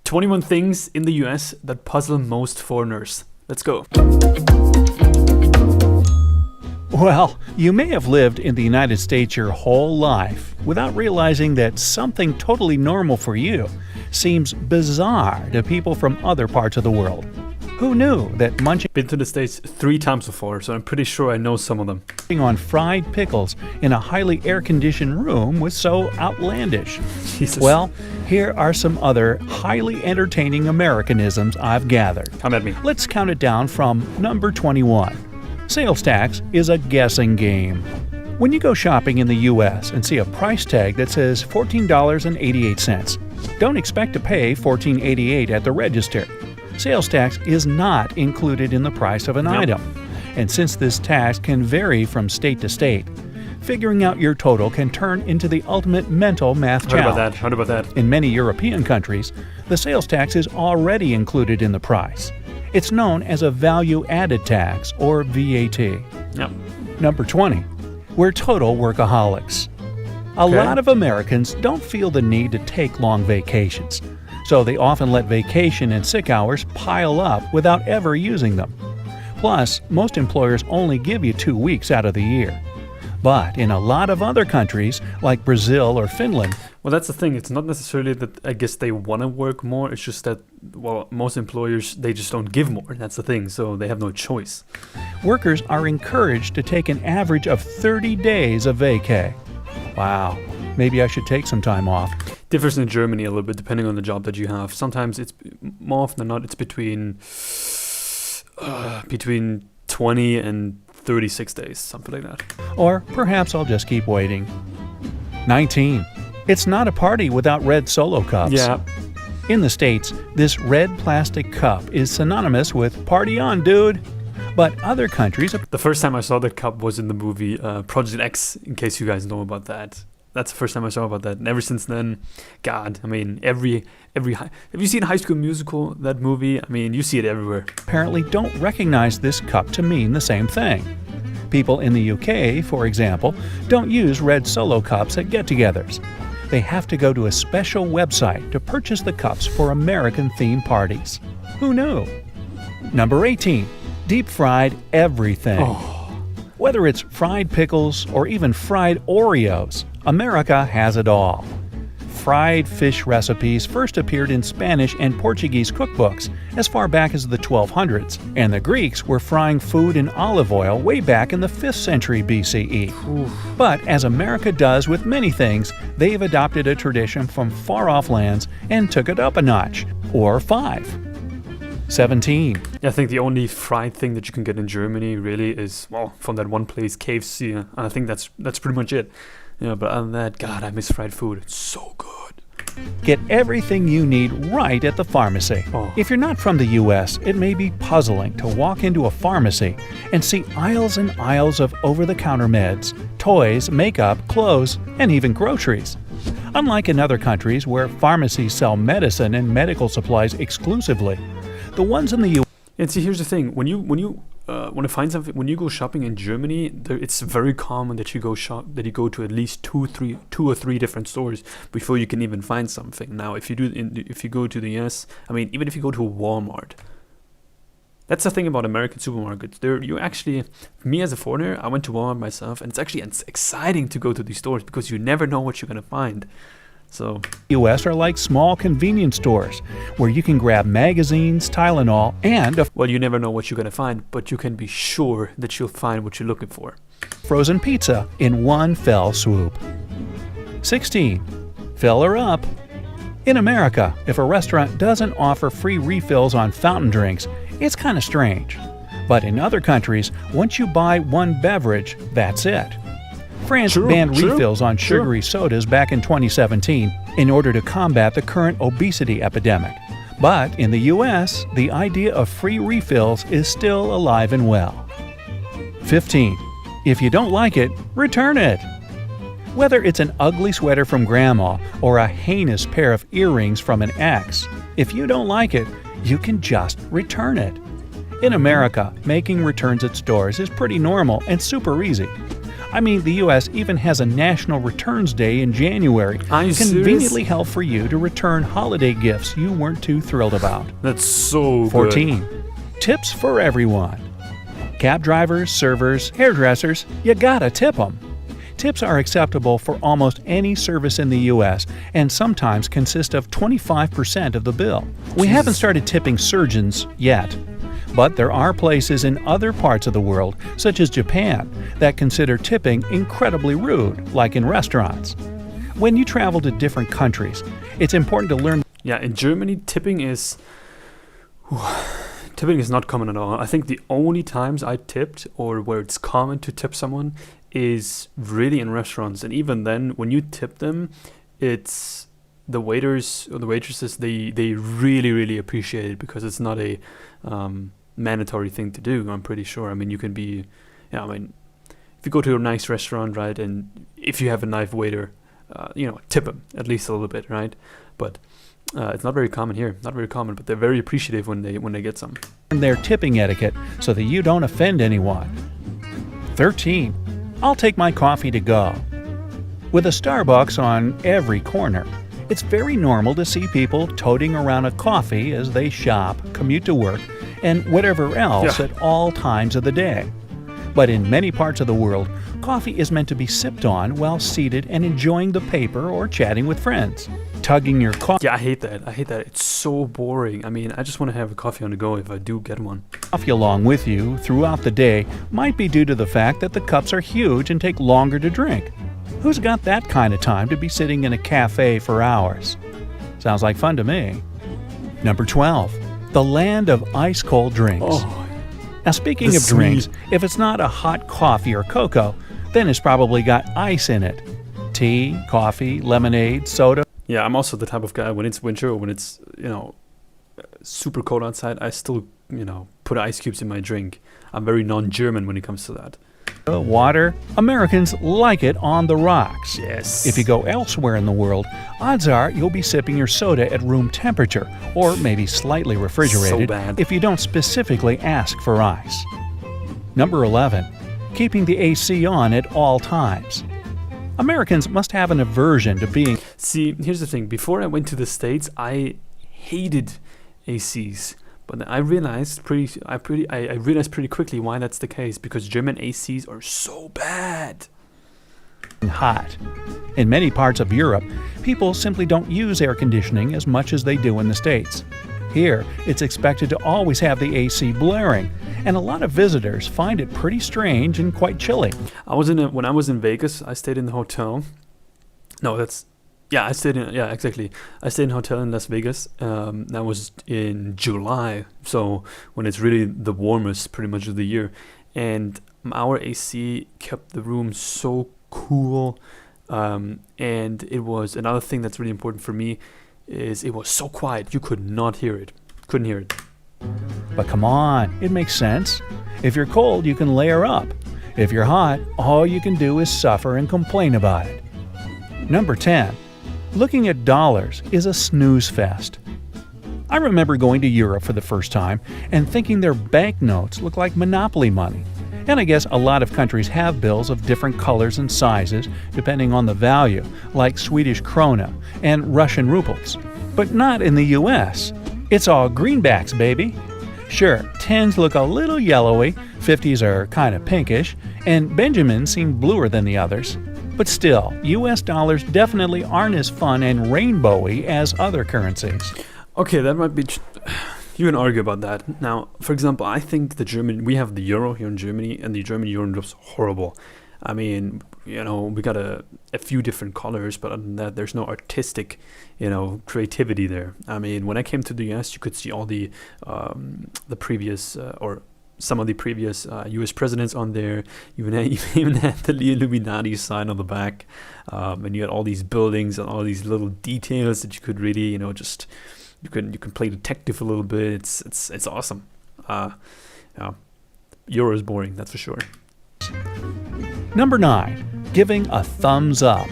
21 things in the US that puzzle most foreigners. Let's go. Well, you may have lived in the United States your whole life without realizing that something totally normal for you seems bizarre to people from other parts of the world. Who knew that munching Been to the States 3 times before, so I'm pretty sure I know some of them. on fried pickles in a highly air-conditioned room was so outlandish? Jesus. Well, here are some other highly entertaining Americanisms I've gathered. Come at me. Let's count it down from number 21. Sales tax is a guessing game. When you go shopping in the U.S. and see a price tag that says $14.88, don't expect to pay $14.88 at the register. Sales tax is not included in the price of an item. And since this tax can vary from state to state, figuring out your total can turn into the ultimate mental math challenge. Heard about that. In many European countries, the sales tax is already included in the price. It's known as a value-added tax, or VAT. Yep. Number 20. We're total workaholics. A lot of Americans don't feel the need to take long vacations, so they often let vacation and sick hours pile up without ever using them. Plus, most employers only give you 2 weeks out of the year. But in a lot of other countries, like Brazil or Finland, Well, that's the thing. It's not necessarily that I guess they want to work more. It's just that, well, most employers, they just don't give more. That's the thing. So they have no choice. workers are encouraged to take an average of 30 days of vacay. Wow, maybe I should take some time off. Differs in Germany a little bit depending on the job that you have. Sometimes it's more often than not, it's between 20 and 36 days, something like that. Or perhaps I'll just keep waiting. 19. It's not a party without red Solo cups. Yeah. In the States, this red plastic cup is synonymous with party on, dude. But other countries, The first time I saw that cup was in the movie Project X, in case you guys know about that. That's the first time I saw about that. And ever since then, God, I mean, have you seen High School Musical, that movie? I mean, you see it everywhere. apparently don't recognize this cup to mean the same thing. People in the UK, for example, don't use red Solo cups at get-togethers. They have to go to a special website to purchase the cups for American-themed parties. Who knew? Number 18. Deep-fried everything. Whether it's fried pickles or even fried Oreos, America has it all. Fried fish recipes first appeared in Spanish and Portuguese cookbooks as far back as the 1200s, and the Greeks were frying food in olive oil way back in the 5th century BCE. But as America does with many things, they've adopted a tradition from far-off lands and took it up a notch, or 5. 17. I think the only fried thing that you can get in Germany really is, well, from that one place, KFC. And I think that's pretty much it. Yeah, but other than that, God, I miss fried food. It's so good. Get everything you need right at the pharmacy. If you're not from the U.S., it may be puzzling to walk into a pharmacy and see aisles and aisles of over-the-counter meds, toys, makeup, clothes, and even groceries. Unlike in other countries where pharmacies sell medicine and medical supplies exclusively, the ones in the U.S. And see, here's the thing: when you want to find something, when you go shopping in Germany, it's very common that you go to at least two or three different stores before you can even find something. Now, if you go to the US, I mean, even if you go to a Walmart, that's the thing about American supermarkets. Me as a foreigner, I went to Walmart myself, and it's exciting to go to these stores because you never know what you're gonna find. So, U.S. are like small convenience stores where you can grab magazines, Tylenol, and well, you never know what you're going to find, but you can be sure that you'll find what you're looking for. frozen pizza in one fell swoop. 16. Fill her up. In America, if a restaurant doesn't offer free refills on fountain drinks, it's kind of strange. But in other countries, once you buy one beverage, that's it. France banned refills on sugary sodas back in 2017 in order to combat the current obesity epidemic. But in the U.S., the idea of free refills is still alive and well. 15. If you don't like it, return it. Whether it's an ugly sweater from grandma or a heinous pair of earrings from an ex, if you don't like it, you can just return it. In America, making returns at stores is pretty normal and super easy. I mean, the U.S. even has a National Returns Day in January, Are you conveniently serious? held for you to return holiday gifts you weren't too thrilled about. That's so good. 14. Tips for everyone. Cab drivers, servers, hairdressers, you gotta tip them. Tips are acceptable for almost any service in the U.S. and sometimes consist of 25% of the bill. We haven't started tipping surgeons yet. But there are places in other parts of the world, such as Japan, that consider tipping incredibly rude, like in restaurants. When you travel to different countries, it's important to learn. Yeah, in Germany, tipping is not common at all. I think the only times I tipped, or where it's common to tip someone, is really in restaurants. And even then, when you tip them, it's the waiters or the waitresses, they really, really appreciate it, because it's not a mandatory thing to do, I'm pretty sure. I mean, you can be, yeah, I mean, if you go to a nice restaurant, right, and if you have a nice waiter, tip him at least a little bit, right? But it's not very common here, not very common, but they're very appreciative when they get some. Their tipping etiquette so that you don't offend anyone. 13. I'll take my coffee to go. With a Starbucks on every corner, it's very normal to see people toting around a coffee as they shop, commute to work, and whatever else at all times of the day. But in many parts of the world, coffee is meant to be sipped on while seated and enjoying the paper or chatting with friends. Tugging your coffee. Yeah, I hate that. It's so boring. I mean, I just want to have a coffee on the go if I do get one. Coffee along with you throughout the day might be due to the fact that the cups are huge and take longer to drink. Who's got that kind of time to be sitting in a cafe for hours? Sounds like fun to me. Number 12. The land of ice-cold drinks. Oh, Now, speaking of drinks, if it's not a hot coffee or cocoa, then it's probably got ice in it. Tea, coffee, lemonade, soda. yeah, I'm also the type of guy, when it's winter or when it's, super cold outside, I still, put ice cubes in my drink. I'm very non-German when it comes to that. Water. Americans like it on the rocks. Yes. If you go elsewhere in the world, odds are you'll be sipping your soda at room temperature, or maybe slightly refrigerated So bad. if you don't specifically ask for ice. Number 11. Keeping the AC on at all times. Americans must have an aversion to being. See, here's the thing. Before I went to the States, I hated ACs. But I realized pretty quickly why that's the case, because German ACs are so bad. Hot. In many parts of Europe, people simply don't use air conditioning as much as they do in the States. Here, it's expected to always have the AC blaring, and a lot of visitors find it pretty strange and quite chilly. When I was in Vegas, I stayed in the hotel. I stayed in a hotel in Las Vegas. That was in July, so when it's really the warmest pretty much of the year. And our AC kept the room so cool. And it was another thing that's really important for me is it was so quiet. You could not hear it. Couldn't hear it. But come on, it makes sense. If you're cold, you can layer up. If you're hot, all you can do is suffer and complain about it. Number 10. Looking at dollars is a snooze fest. I remember going to Europe for the first time and thinking their banknotes looked like Monopoly money. And I guess a lot of countries have bills of different colors and sizes depending on the value, like Swedish krona and Russian rubles. But not in the US. It's all greenbacks, baby. Sure, 10s look a little yellowy, 50s are kind of pinkish, and Benjamins seem bluer than the others. But still, US dollars definitely aren't as fun and rainbowy as other currencies. Okay, that might be. You can argue about that. Now, for example, I think we have the euro here in Germany, and the German euro looks horrible. I mean, we got a few different colors, but other than that, there's no artistic, creativity there. I mean, when I came to the US, you could see all the previous or some of the previous U.S. presidents on there. You even had the Illuminati sign on the back, and you had all these buildings and all these little details that you could really, you can play detective a little bit. It's awesome. Euro is boring, that's for sure. Number 9. Giving a thumbs up.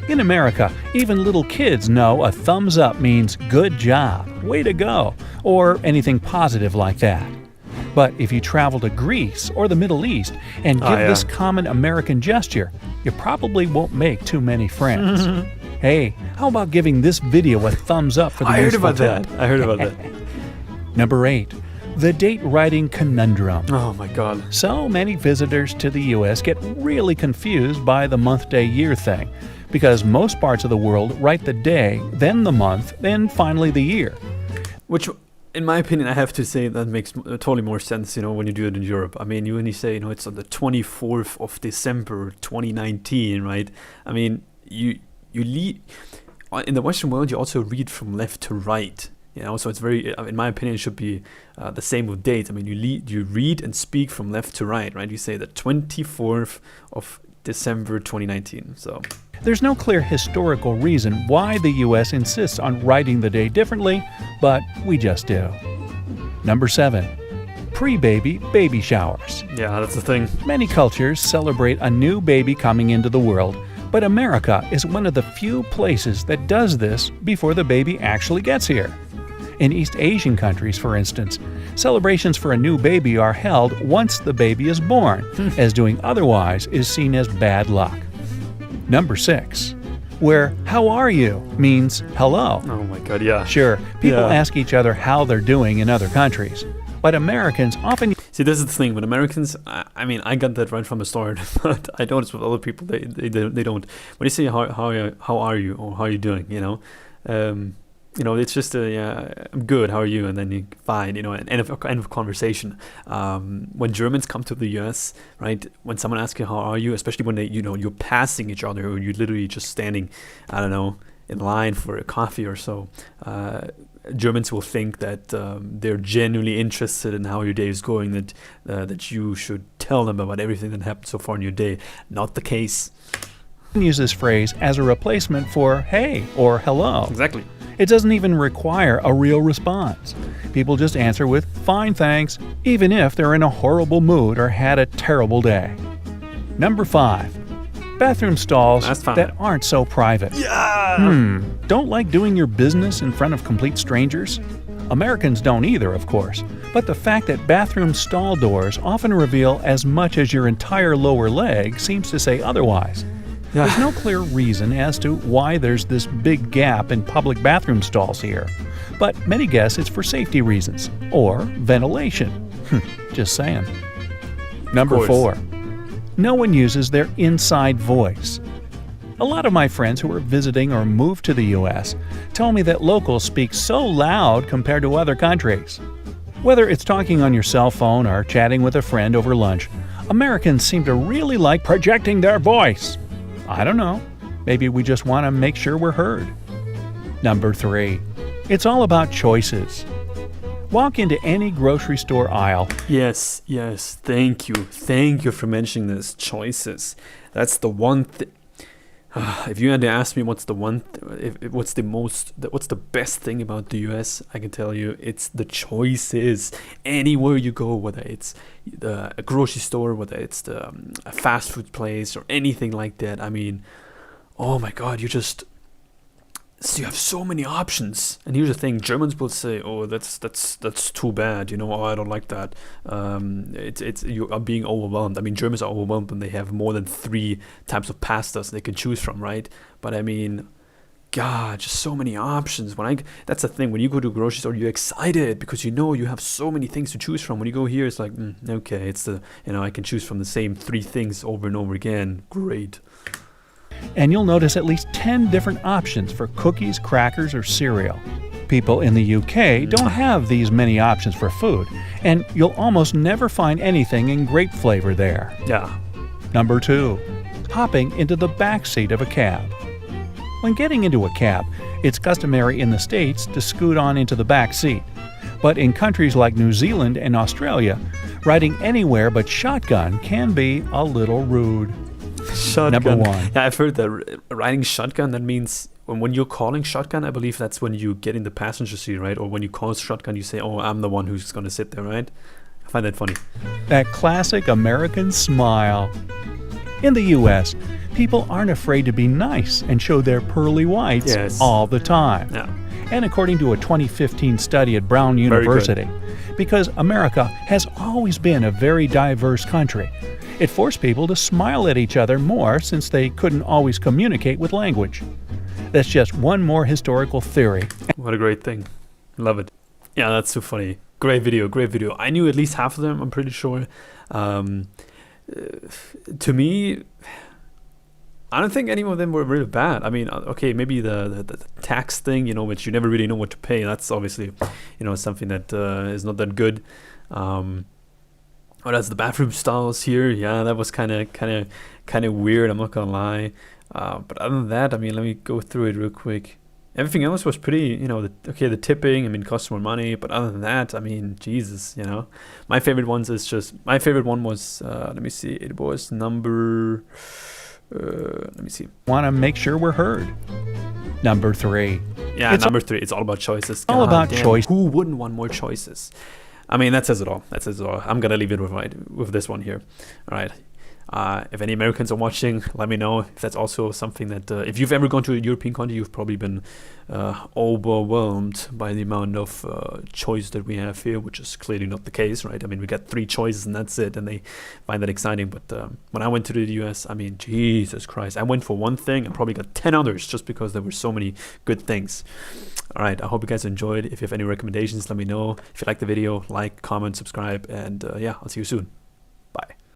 In America, even little kids know a thumbs up means good job, way to go, or anything positive like that. But if you travel to Greece or the Middle East and give this common American gesture, you probably won't make too many friends. Hey, how about giving this video a thumbs up for the useful tip? I heard about that. Number 8. The date writing conundrum. Oh my God. So many visitors to the U.S. get really confused by the month, day, year thing, because most parts of the world write the day, then the month, then finally the year. Which, in my opinion, I have to say that makes totally more sense, when you do it in Europe. I mean, when you say, it's on the 24th of December 2019, right? I mean, you lead, in the Western world, you also read from left to right. So it's very, in my opinion, it should be the same with dates. I mean, you read and speak from left to right, right? You say the 24th of December 2019. So there's no clear historical reason why the U.S. insists on writing the day differently, but we just do. Number 7. Pre-baby baby showers. Yeah, that's the thing. Many cultures celebrate a new baby coming into the world, but America is one of the few places that does this before the baby actually gets here. In East Asian countries, for instance, celebrations for a new baby are held once the baby is born, as doing otherwise is seen as bad luck. Number 6, where "how are you" means hello. Oh my God, yeah. Sure, people ask each other how they're doing in other countries, but Americans often... See, this is the thing with Americans. I mean, I got that right from the start, but I noticed with other people they don't. When they say how are you or how are you doing, it's just I'm good. How are you? And then you fine. End of conversation. When Germans come to the U.S., right? When someone asks you how are you, especially when they you're passing each other or you're literally just standing, I don't know, in line for a coffee or so. Germans will think that they're genuinely interested in how your day is going. That you should tell them about everything that happened so far in your day. Not the case. Use this phrase as a replacement for "hey" or "hello." Exactly. It doesn't even require a real response. People just answer with "fine, thanks," even if they're in a horrible mood or had a terrible day. Number 5. Bathroom stalls that aren't so private. Yeah! Don't like doing your business in front of complete strangers? Americans don't either, of course, but the fact that bathroom stall doors often reveal as much as your entire lower leg seems to say otherwise. There's no clear reason as to why there's this big gap in public bathroom stalls here, but many guess it's for safety reasons or ventilation. Just saying. Number 4. No one uses their inside voice. A lot of my friends who are visiting or moved to the U.S. tell me that locals speak so loud compared to other countries. Whether it's talking on your cell phone or chatting with a friend over lunch, Americans seem to really like projecting their voice. I don't know. Maybe we just want to make sure we're heard. Number 3. It's all about choices. Walk into any grocery store aisle. Yes. Thank you. Thank you for mentioning this. Choices. That's the one thing. If you had to ask me what's the best thing about the US, I can tell you it's the choices. Anywhere you go, whether it's a grocery store, whether it's a fast food place or anything like that. I mean, oh my God, you have so many options. And here's the thing: Germans will say, "Oh, that's too bad." Oh, I don't like that. You are being overwhelmed. I mean, Germans are overwhelmed when they have more than 3 types of pastas they can choose from, right? But I mean, God, just so many options. That's the thing. When you go to a grocery store, you're excited because you have so many things to choose from. When you go here, it's like, okay, it's I can choose from the same 3 things over and over again. Great. And you'll notice at least 10 different options for cookies, crackers, or cereal. People in the UK don't have these many options for food, and you'll almost never find anything in grape flavor there. Yeah. Number 2. Hopping into the back seat of a cab. When getting into a cab, it's customary in the States to scoot on into the back seat. But in countries like New Zealand and Australia, riding anywhere but shotgun can be a little rude. Shotgun. Number 1. Yeah, I've heard that riding shotgun, that means when you're calling shotgun, I believe that's when you get in the passenger seat, right? Or when you call shotgun, you say, "Oh, I'm the one who's going to sit there," right? I find that funny. That classic American smile. In the U.S., people aren't afraid to be nice and show their pearly whites all the time. Yeah. and according to a 2015 study at Brown good. University, because America has always been a very diverse country. It forced people to smile at each other more since they couldn't always communicate with language. That's just one more historical theory. What a great thing. Love it. Yeah, that's so funny. Great video, great video. I knew at least half of them, I'm pretty sure. To me, I don't think any of them were really bad. I mean, okay, maybe the tax thing, you know, which you never really know what to pay. That's obviously, you know, something that is not that good. Oh, that's the bathroom stalls here. Yeah, that was kind of weird. I'm not gonna lie. But other than that, I mean, let me go through it real quick. Everything else was pretty, you know, the tipping, I mean, cost more money. But other than that, I mean, Jesus, you know. My favorite one was, let me see, it was number, let me see. Want to make sure we're heard. Number 3. Yeah, It's number 3, it's all about choices. all God about damn, choice. Who wouldn't want more choices? I mean, that says it all. That says it all. I'm going to leave it with this one here. All right. If any Americans are watching, let me know if that's also something that, if you've ever gone to a European country, you've probably been overwhelmed by the amount of choice that we have here, which is clearly not the case, right? I mean, we got 3 choices and that's it, and they find that exciting. But when I went to the US, I mean, Jesus Christ, I went for one thing and probably got 10 others just because there were so many good things. All right, I hope you guys enjoyed. If you have any recommendations, let me know. If you like the video, like, comment, subscribe, and yeah, I'll see you soon.